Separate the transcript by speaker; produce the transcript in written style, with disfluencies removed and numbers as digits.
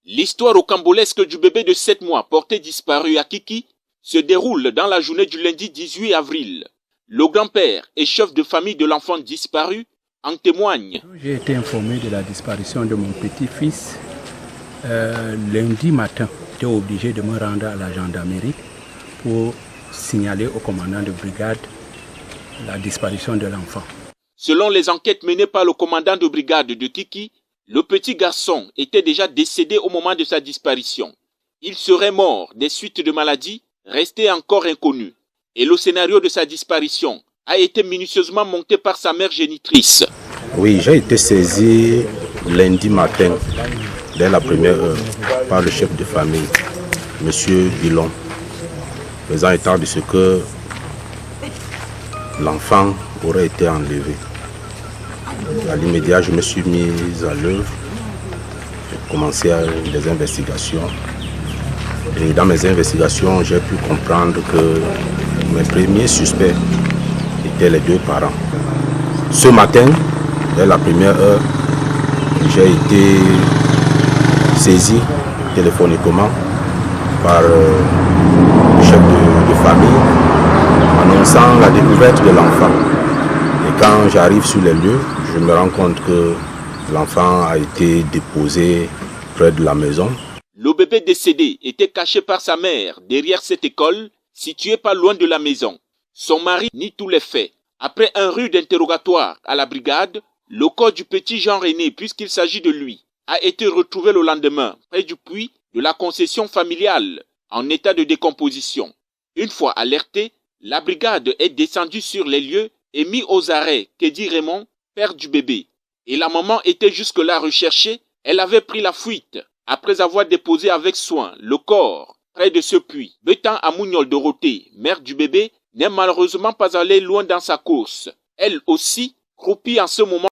Speaker 1: L'histoire rocambolesque du bébé de 7 mois porté disparu à Kiki se déroule dans la journée du lundi 18 avril. Le grand-père et chef de famille de l'enfant disparu en témoigne.
Speaker 2: J'ai été informé de la disparition de mon petit-fils lundi matin. J'étais obligé de me rendre à la gendarmerie pour signaler au commandant de brigade la disparition de l'enfant.
Speaker 1: Selon les enquêtes menées par le commandant de brigade de Kiki, le petit garçon était déjà décédé au moment de sa disparition. Il serait mort des suites de maladies restées encore inconnues. Et le scénario de sa disparition a été minutieusement monté par sa mère génitrice.
Speaker 3: Oui, j'ai été saisi lundi matin, dès la première heure, par le chef de famille, M. Bilon, faisant état de ce que l'enfant aurait été enlevé. À l'immédiat, je me suis mis à l'œuvre. J'ai commencé des investigations. Et dans mes investigations, j'ai pu comprendre que mes premiers suspects étaient les deux parents. Ce matin, dès la première heure, j'ai été saisi téléphoniquement par le chef de famille annonçant la découverte de l'enfant. Et quand j'arrive sur les lieux, je me rends compte que l'enfant a été déposé près de la maison.
Speaker 1: Le bébé décédé était caché par sa mère derrière cette école, située pas loin de la maison. Son mari nie tous les faits. Après un rude interrogatoire à la brigade, le corps du petit Jean-René, puisqu'il s'agit de lui, a été retrouvé le lendemain près du puits de la concession familiale, en état de décomposition. Une fois alerté, la brigade est descendue sur les lieux et mis aux arrêts Kédi Raymond, père du bébé. Et la maman était jusque-là recherchée, elle avait pris la fuite après avoir déposé avec soin le corps près de ce puits. Bétan Amouniol Dorothée, mère du bébé, n'est malheureusement pas allée loin dans sa course. Elle aussi, croupie en ce moment